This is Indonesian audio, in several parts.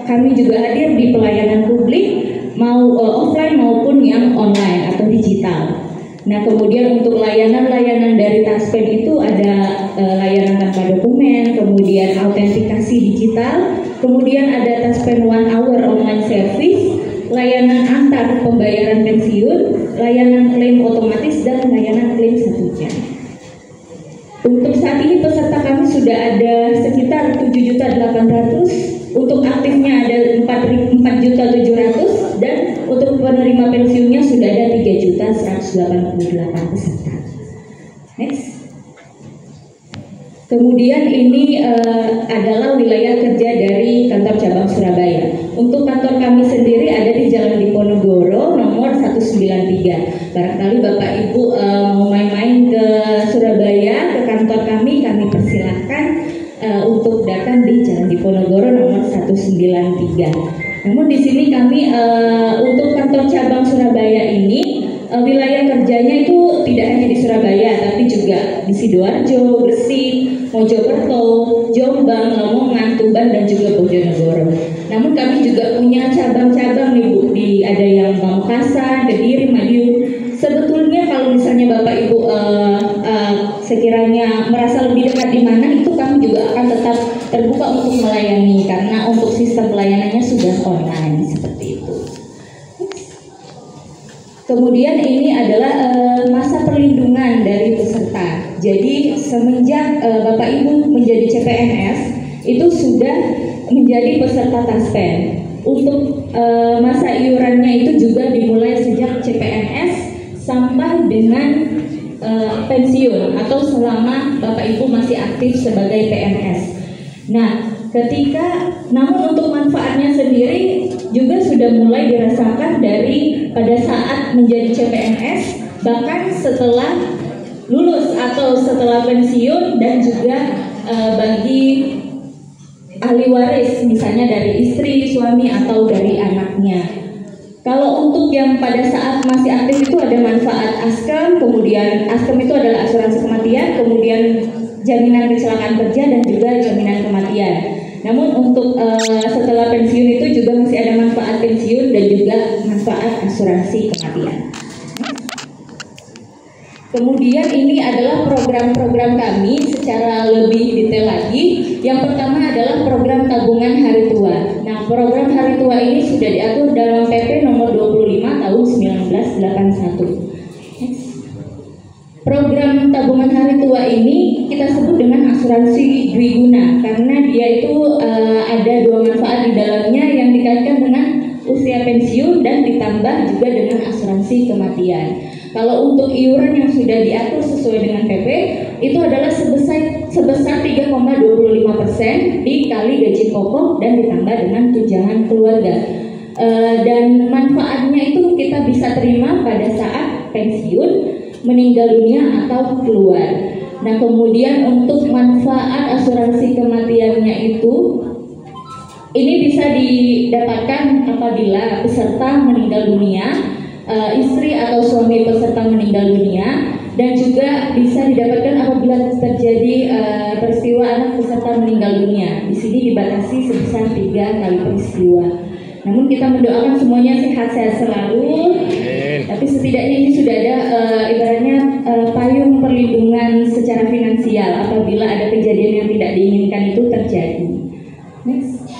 kami juga hadir di pelayanan publik mau offline maupun yang online atau digital. Nah, kemudian untuk layanan-layanan dari Taspen itu ada layanan tanpa dokumen, kemudian autentikasi digital, kemudian ada Taspen 1 Hour online service, layanan antar pembayaran pensiun, layanan klaim otomatis, dan layanan klaim 1 jam. Untuk saat ini peserta kami sudah ada sekitar 7.800.000, untuk aktifnya ada 4.700.000, dan untuk penerima pensiunnya sudah ada 3.188 peserta. Next. Kemudian ini adalah wilayah kerja dari kantor cabang Surabaya. Untuk kantor kami sendiri ada di Jalan Diponegoro nomor 193. Barangkali Bapak Ibu mau main-main ke Surabaya, ke kantor kami persilahkan untuk datang di Jalan Diponegoro nomor 193. Namun di sini kami untuk kantor cabang Surabaya ini wilayah kerjanya itu tidak hanya di Surabaya, tapi juga di Sidoarjo, Gresik, Mojokerto, Jombang, Lamongan, Tuban, dan juga Bojonegoro. Namun kami juga punya cabang-cabang nih Bu, ada yang Pamekasan, Kediri, Madiun. Sebetulnya kalau misalnya Bapak Ibu sekiranya merasa lebih dekat di mana, itu kami juga akan tetap terbuka untuk melayani, karena untuk sistem pelayanannya sudah online seperti itu. Kemudian ini adalah masa perlindungan dari peserta. Jadi semenjak Bapak Ibu menjadi CPNS itu sudah menjadi peserta Taspen. Untuk masa iurannya itu juga dimulai sejak CPNS sampai dengan pensiun atau selama Bapak Ibu masih aktif sebagai PNS. Nah, namun untuk manfaatnya sendiri juga sudah mulai dirasakan dari pada saat menjadi CPNS, bahkan setelah lulus atau setelah pensiun, dan juga bagi ahli waris misalnya dari istri, suami, atau dari anaknya. Kalau untuk yang pada saat masih aktif itu ada manfaat ASKEM, kemudian ASKEM itu adalah asuransi kematian, kemudian jaminan kecelakaan kerja, dan juga jaminan kematian. Namun untuk setelah pensiun itu juga masih ada manfaat pensiun dan juga manfaat asuransi kematian. Kemudian ini adalah program-program kami secara lebih detail lagi. Yang pertama adalah program tabungan hari tua. Nah, program hari tua ini sudah diatur dalam PP nomor 25 tahun 1981. Program tabungan hari tua ini kita sebut dengan asuransi dwiguna, karena dia itu ada dua manfaat di dalamnya yang dikaitkan dengan usia pensiun dan ditambah juga dengan asuransi kematian. Kalau untuk iuran yang sudah diatur sesuai dengan PP itu adalah sebesar 3,25% dikali gaji pokok dan ditambah dengan tunjangan keluarga. Dan manfaatnya itu kita bisa terima pada saat pensiun, meninggal dunia, atau keluar. Nah, kemudian untuk manfaat asuransi kematiannya itu ini bisa didapatkan apabila peserta meninggal dunia, istri atau suami peserta meninggal dunia, dan juga bisa didapatkan apabila terjadi peristiwa anak peserta meninggal dunia. Di sini dibatasi sebesar 3 kali peristiwa. Namun kita mendoakan semuanya sehat-sehat selalu. Tapi setidaknya ini sudah ada ibaratnya payung perlindungan secara finansial apabila ada kejadian yang tidak diinginkan itu terjadi. Next.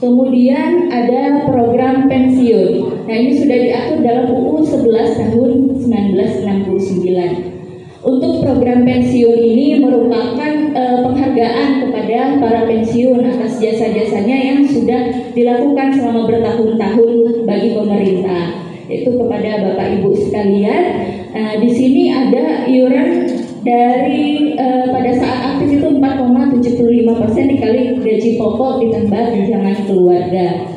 Kemudian ada program pensiun. Nah, ini sudah diatur dalam UU 11 tahun 1969. Untuk program pensiun ini merupakan penghargaan kepada para pensiun atas jasa-jasanya yang sudah dilakukan selama bertahun-tahun bagi pemerintah. Itu kepada Bapak Ibu sekalian. Di sini ada iuran dari pada saat aktif itu 4,75% dikali gaji pokok ditambah tunjangan keluarga.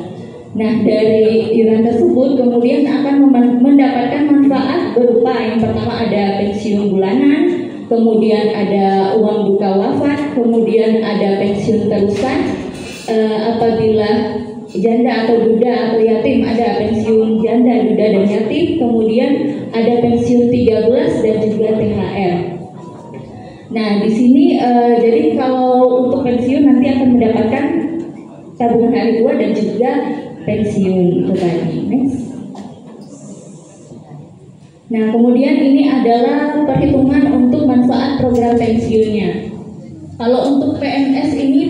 Nah, dari iuran tersebut kemudian akan mendapatkan manfaat berupa yang pertama ada pensiun bulanan, kemudian ada uang duka wafat, kemudian ada pensiun terusan apabila janda atau duda atau yatim, ada pensiun janda, duda, dan yatim, kemudian ada pensiun 13 dan juga THR. Nah, di sini jadi kalau untuk pensiun nanti akan mendapatkan tabungan hari tua dan juga pensiun itu tadi. Next. Nah, kemudian ini adalah perhitungan untuk manfaat program pensiunnya. Kalau untuk PNS ini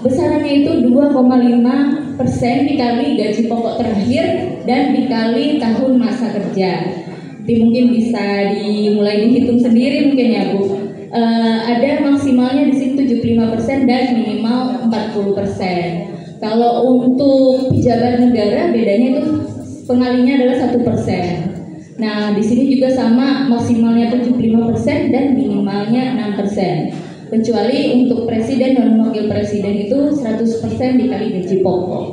besarannya itu 2,5% dikali gaji pokok terakhir dan dikali tahun masa kerja. Jadi mungkin bisa dimulai dihitung sendiri mungkin ya Bu. Ada maksimalnya di sini 75% dan minimal 40%. Kalau untuk pejabat negara bedanya itu pengalinya adalah 1%. Nah, di sini juga sama, maksimalnya 75% dan minimalnya 6%. Kecuali untuk presiden dan wakil presiden itu 100% dikali gaji pokok.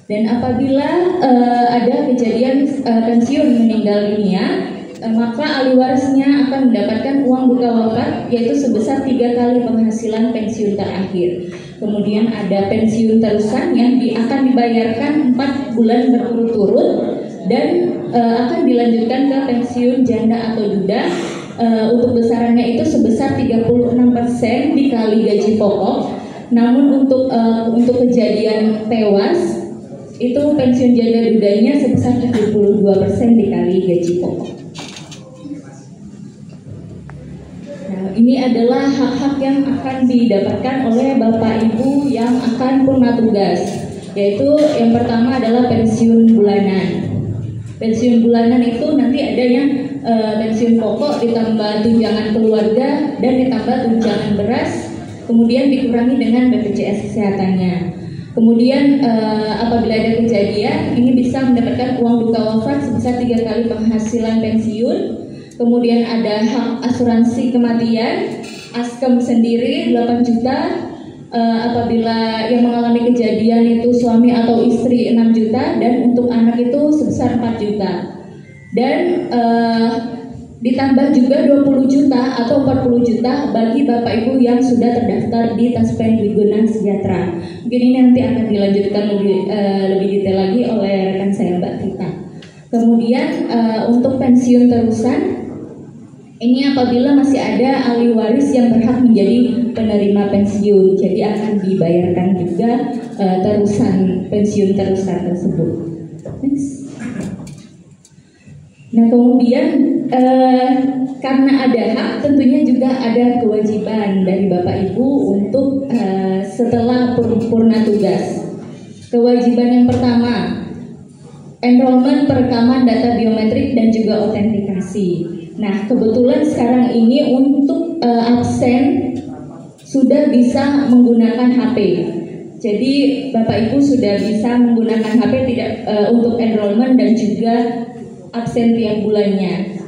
Dan apabila ada kejadian pensiun meninggal dunia, maka ahli warisnya akan mendapatkan uang duka wafat yaitu sebesar 3 kali penghasilan pensiun terakhir. Kemudian ada pensiun terusan yang akan dibayarkan 4 bulan berturut-turut dan akan dilanjutkan ke pensiun janda atau duda. Untuk besarannya itu sebesar 36% dikali gaji pokok. Namun untuk kejadian tewas itu pensiun janda dudanya sebesar 72% dikali gaji pokok. Ini adalah hak-hak yang akan didapatkan oleh Bapak Ibu yang akan purna tugas, yaitu yang pertama adalah pensiun bulanan. Pensiun bulanan itu nanti ada yang pensiun pokok ditambah tunjangan keluarga dan ditambah tunjangan beras, kemudian dikurangi dengan BPJS kesehatannya. Kemudian apabila ada kejadian, ini bisa mendapatkan uang duka wafat sebesar 3 kali penghasilan pensiun. Kemudian ada hak asuransi kematian, Askem sendiri 8 juta, apabila yang mengalami kejadian itu suami atau istri 6 juta, dan untuk anak itu sebesar 4 juta. Dan ditambah juga 20 juta atau 40 juta bagi Bapak Ibu yang sudah terdaftar di Taspen Dwiguna Sejahtera. Mungkin ini nanti akan dilanjutkan lebih detail lagi oleh rekan saya Mbak Vita. Kemudian untuk pensiun terusan, ini apabila masih ada ahli waris yang berhak menjadi penerima pensiun, jadi akan dibayarkan juga terusan pensiun terusan tersebut. Next. Nah, kemudian karena ada hak, tentunya juga ada kewajiban dari Bapak Ibu untuk setelah purna tugas. Kewajiban yang pertama, enrollment perekaman data biometrik dan juga autentikasi. Nah, kebetulan sekarang ini untuk absen sudah bisa menggunakan HP. Jadi Bapak Ibu sudah bisa menggunakan HP tidak untuk enrollment dan juga absen tiap bulannya.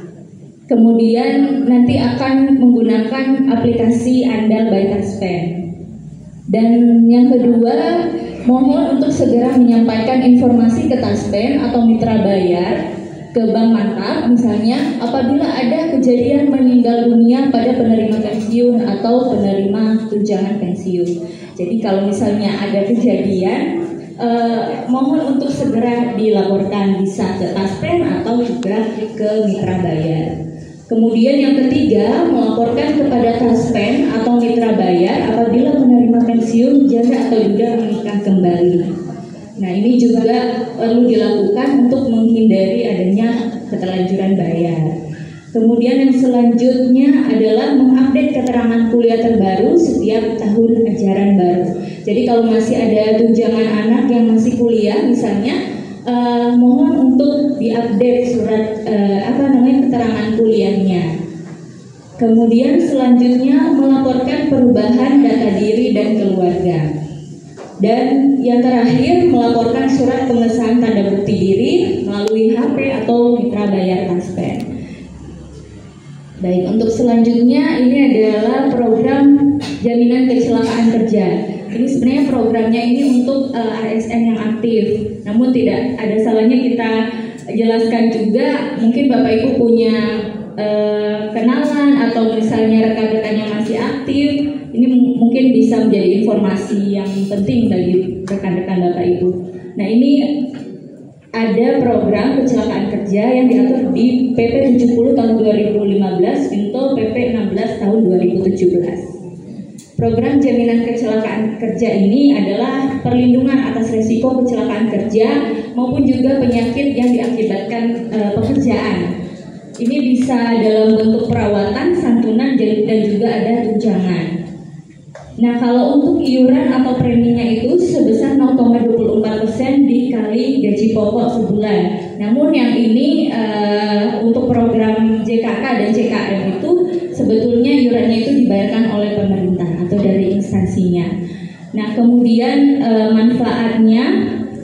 Kemudian nanti akan menggunakan aplikasi Andal by Taspen. Dan yang kedua, mohon untuk segera menyampaikan informasi ke Taspen atau mitra bayar, ke Bank Mantap misalnya, apabila ada kejadian meninggal dunia pada penerima pensiun atau penerima tunjangan pensiun. Jadi kalau misalnya ada kejadian, mohon untuk segera dilaporkan, bisa ke Taspen atau juga ke mitra bayar. Kemudian yang ketiga, melaporkan kepada Taspen atau mitra bayar apabila penerima pensiun janda atau duda menikah kembali. Nah, ini juga perlu dilakukan untuk menghindari adanya keterlanjuran bayar. Kemudian yang selanjutnya adalah mengupdate keterangan kuliah terbaru setiap tahun ajaran baru. Jadi kalau masih ada tunjangan anak yang masih kuliah misalnya, mohon untuk diupdate surat keterangan kuliahnya. Kemudian selanjutnya melaporkan perubahan data diri dan keluarga. Dan yang terakhir, melaporkan surat pengesahan tanda bukti diri melalui HP atau mitra bayar Taspen. Baik, untuk selanjutnya ini adalah program jaminan kecelakaan kerja. Ini sebenarnya programnya ini untuk ASN yang aktif, namun tidak ada salahnya kita jelaskan juga. Mungkin Bapak Ibu punya kenalan atau misalnya rekan-rekan yang masih aktif, ini mungkin bisa menjadi informasi yang penting bagi rekan-rekan Bapak Ibu. Nah, ini ada program kecelakaan kerja yang diatur di PP 70 tahun 2015 atau PP 16 tahun 2017. Program jaminan kecelakaan kerja ini adalah perlindungan atas risiko kecelakaan kerja maupun juga penyakit yang diakibatkan pekerjaan. Ini bisa dalam bentuk perawatan, santunan, dan juga ada tunjangan. Nah, kalau untuk iuran atau preminya itu sebesar 0,24% dikali gaji pokok sebulan. Namun yang ini untuk program JKK dan JKM itu sebetulnya iurannya itu dibayarkan oleh pemerintah atau dari instansinya. Nah, kemudian manfaatnya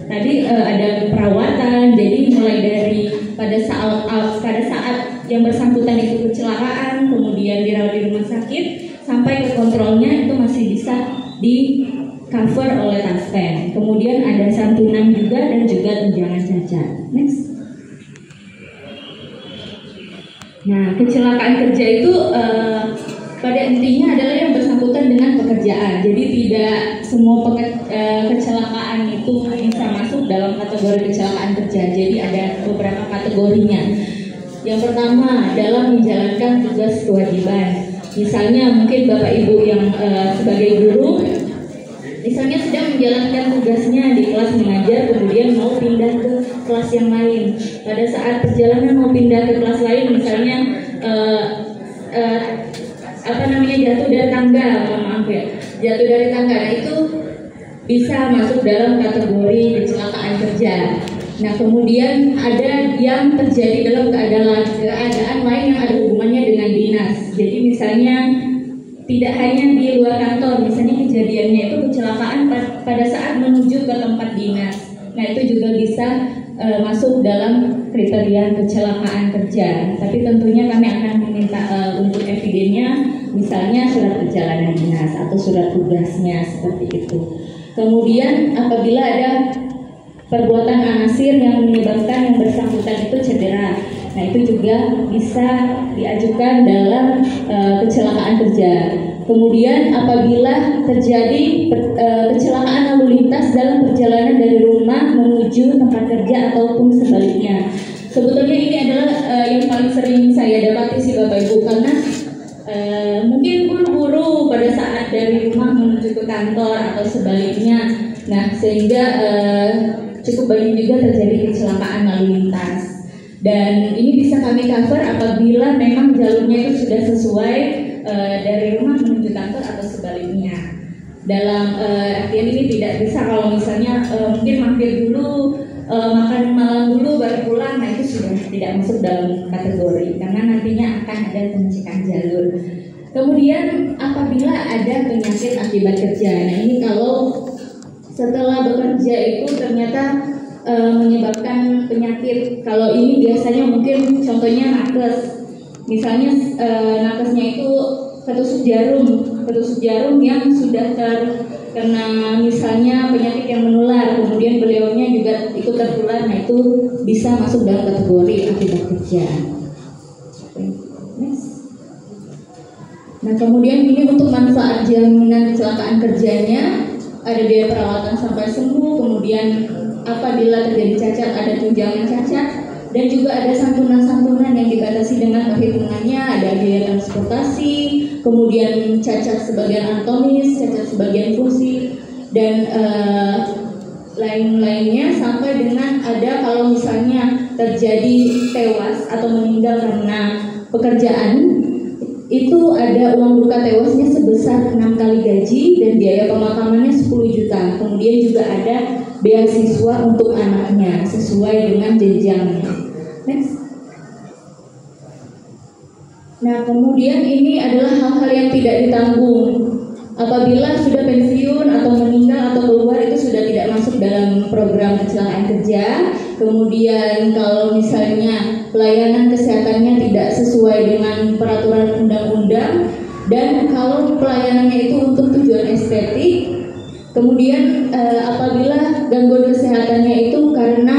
tadi ada perawatan, jadi mulai dari pada saat yang bersangkutan itu kecelakaan, kemudian dirawat di rumah sakit, sampai ke kontrolnya itu masih bisa di cover oleh Taspen. Kemudian ada santunan juga dan juga tunjangan cacat. Next. Nah, kecelakaan kerja itu pada intinya adalah yang bersangkutan dengan pekerjaan. Jadi tidak semua kecelakaan itu bisa masuk dalam kategori kecelakaan kerja. Jadi ada beberapa kategorinya. Yang pertama dalam menjalankan tugas kewajiban. Misalnya mungkin Bapak Ibu yang sebagai guru, misalnya sedang menjalankan tugasnya di kelas mengajar, kemudian mau pindah ke kelas yang lain. Pada saat perjalanan mau pindah ke kelas lain, misalnya jatuh dari tangga, maaf ya, jatuh dari tangga, nah itu bisa masuk dalam kategori kecelakaan kerja. Nah, kemudian ada yang terjadi dalam keadaan lain yang ada hubungannya dengan dinas. Jadi misalnya tidak hanya di luar kantor, misalnya kejadiannya itu kecelakaan pada saat menuju ke tempat dinas. Nah, itu juga bisa masuk dalam kriteria kecelakaan kerja. Tapi tentunya kami akan meminta untuk evidennya, misalnya surat perjalanan dinas atau surat tugasnya seperti itu. Kemudian apabila ada perbuatan anasir yang menyebabkan yang bersangkutan itu cedera, nah itu juga bisa diajukan dalam kecelakaan kerja. Kemudian apabila terjadi kecelakaan lalu lintas dalam perjalanan dari rumah menuju tempat kerja ataupun sebaliknya. Sebetulnya ini adalah yang paling sering saya dapati sih Bapak Ibu, karena mungkin buru-buru pada saat dari rumah menuju ke kantor atau sebaliknya. Nah, sehingga cukup banyak juga terjadi kecelakaan lalu lintas. Dan ini bisa kami cover apabila memang jalurnya itu sudah sesuai dari rumah menuju kantor atau sebaliknya. Dalam artian ini tidak bisa kalau misalnya mungkin mampir dulu, makan malam dulu baru pulang, nah itu sudah tidak masuk dalam kategori karena nantinya akan ada pengecekan jalur. Kemudian apabila ada penyakit akibat kerja, nah ini kalau setelah bekerja itu ternyata menyebabkan penyakit. Kalau ini biasanya mungkin contohnya nakes. Misalnya nakesnya itu ketusuk jarum yang sudah terkena misalnya penyakit yang menular, kemudian beliaunya juga ikut tertular, nah itu bisa masuk dalam kategori akibat kerja. Nah, kemudian ini untuk manfaat jaminan kecelakaan kerjanya, ada biaya perawatan sampai sembuh, kemudian apabila terjadi cacat ada tunjangan cacat, dan juga ada santunan-santunan yang dibatasi dengan perhitungannya, ada biaya transportasi, kemudian cacat sebagian anatomis, cacat sebagian fungsi, dan lain-lainnya, sampai dengan ada kalau misalnya terjadi tewas atau meninggal karena pekerjaan, itu ada uang duka tewasnya sebesar 6 kali gaji dan biaya pemakamannya 10 juta. Kemudian juga ada beasiswa untuk anaknya sesuai dengan jenjangnya. Next. Nah, kemudian ini adalah hal-hal yang tidak ditanggung. Apabila sudah pensiun atau meninggal atau keluar, itu sudah tidak masuk dalam program kecelakaan kerja. Kemudian kalau misalnya pelayanan kesehatannya tidak sesuai dengan peraturan undang-undang, dan kalau pelayanannya itu untuk tujuan estetik. Kemudian apabila gangguan kesehatannya itu karena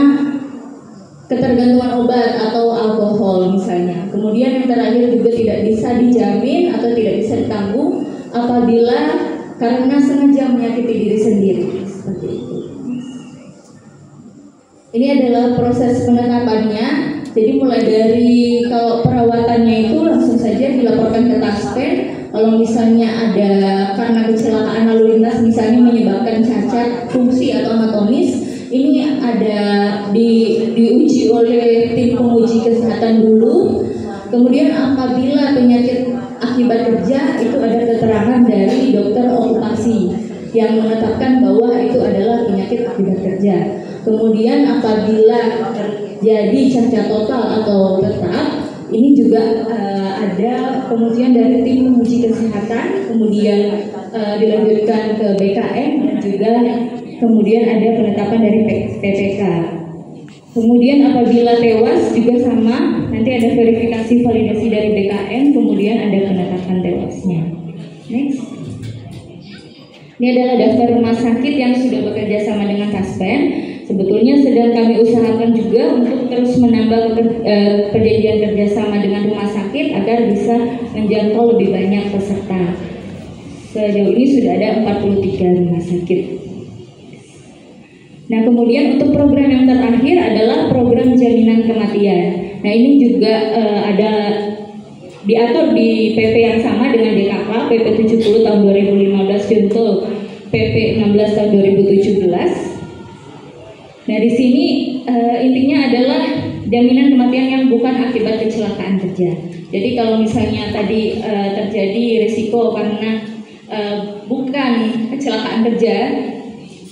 ketergantungan obat atau alkohol misalnya. Kemudian yang terakhir juga tidak bisa dijamin atau tidak bisa ditanggung apabila karena sengaja menyakiti diri sendiri, seperti itu. Ini adalah proses penetapannya. Jadi mulai dari kalau perawatannya itu langsung saja dilaporkan ke Taspen, Kalau misalnya ada karena kecelakaan lalu lintas misalnya menyebabkan cacat fungsi atau anatomis, ini ada diuji oleh tim penguji kesehatan dulu. Kemudian apabila penyakit akibat kerja itu ada keterangan dari dokter okupasi yang menetapkan bahwa itu adalah penyakit akibat kerja. Kemudian apabila terjadi cacat total atau tetap, ini juga ada pengujian dari tim penguji kesehatan, kemudian dilanjutkan ke BKN dan juga kemudian ada penetapan dari PPK. Kemudian apabila tewas juga sama, nanti ada verifikasi validasi dari BKN, kemudian ada penetapan tewasnya. Next. Ini adalah daftar rumah sakit yang sudah bekerja sama dengan Taspen. Sebetulnya sedang kami usahakan juga untuk terus menambah perjanjian kerjasama dengan rumah sakit agar bisa menjangkau lebih banyak peserta. Sejauh ini sudah ada 43 rumah sakit. Nah, kemudian untuk program yang terakhir adalah program jaminan kematian. Nah, ini juga ada diatur di PP yang sama dengan DKK, PP 70 tahun 2015 contoh PP 16 tahun 2017. Nah, di sini intinya adalah jaminan kematian yang bukan akibat kecelakaan kerja. Jadi kalau misalnya tadi terjadi risiko karena bukan kecelakaan kerja,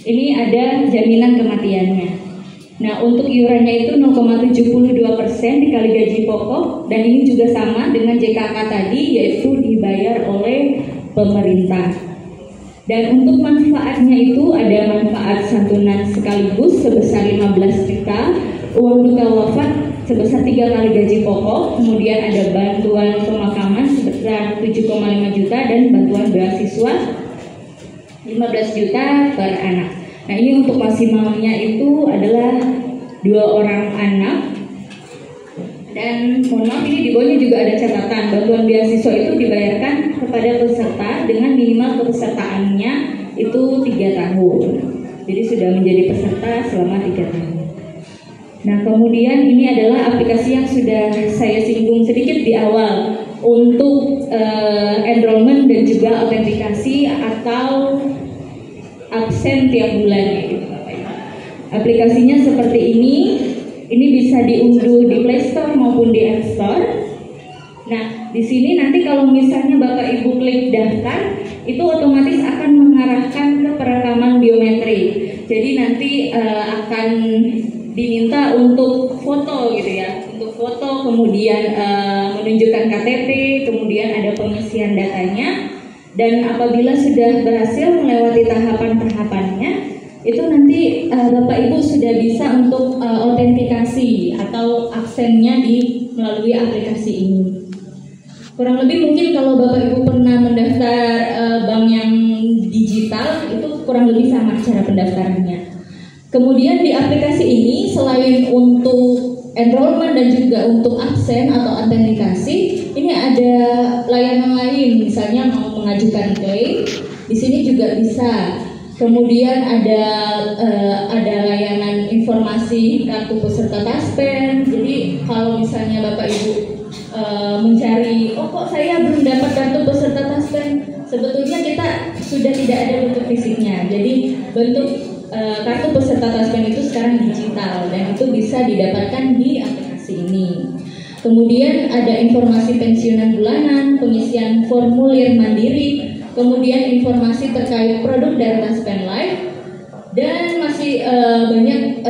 ini ada jaminan kematiannya. Nah, untuk iurannya itu 0,72% dikali gaji pokok, dan ini juga sama dengan JKK tadi, yaitu dibayar oleh pemerintah. Dan untuk manfaatnya itu ada manfaat santunan sekaligus sebesar 15 juta, uang duka wafat sebesar 3 kali gaji pokok, kemudian ada bantuan pemakaman sebesar 7,5 juta dan bantuan beasiswa 15 juta per anak. Nah, ini untuk maksimalnya itu adalah 2 orang anak. Dan mohon maaf, ini di bawahnya juga ada catatan, bantuan beasiswa itu dibayarkan kepada peserta dengan minimal kepesertaannya itu 3 tahun. Jadi sudah menjadi peserta selama 3 tahun. Nah, kemudian ini adalah aplikasi yang sudah saya singgung sedikit di awal untuk enrollment dan juga autentikasi atau absen tiap bulannya gitu, Bapak Ibu. Aplikasinya seperti ini bisa diunduh di Play Store maupun di App Store. Nah, di sini nanti kalau misalnya Bapak Ibu klik daftar, itu otomatis akan mengarahkan ke perekaman biometrik. Jadi nanti akan diminta untuk foto gitu ya, untuk foto, kemudian menunjukkan KTP, kemudian ada pengisian datanya. Dan apabila sudah berhasil melewati tahapan-tahapannya, itu nanti Bapak Ibu sudah bisa untuk autentikasi atau absennya melalui aplikasi ini. Kurang lebih mungkin kalau Bapak Ibu pernah mendaftar bank yang digital, itu kurang lebih sama cara pendaftarannya. Kemudian di aplikasi ini selain untuk enrollment dan juga untuk absen atau autentikasi, ini ada layanan lain, misalnya mau mengajukan klaim, di sini juga bisa. Kemudian ada layanan informasi kartu peserta Taspen. Jadi kalau misalnya Bapak Ibu mencari, oh kok saya belum dapat kartu peserta Taspen, sebetulnya kita sudah tidak ada bentuk fisiknya. Jadi bentuk kartu peserta Taspen itu sekarang digital dan itu bisa didapatkan di aplikasi ini. Kemudian ada informasi pensiunan bulanan, pengisian formulir mandiri, kemudian informasi terkait produk dari Taspen Life, dan masih banyak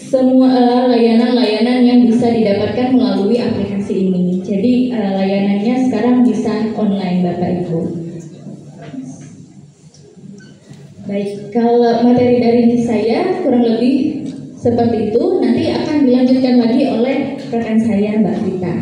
semua layanan-layanan yang bisa didapatkan melalui aplikasi ini. Jadi layanannya sekarang bisa online, Bapak Ibu. Baik, kalau materi dari saya kurang lebih seperti itu, nanti akan dilanjutkan lagi oleh rekan saya, Mbak Vita.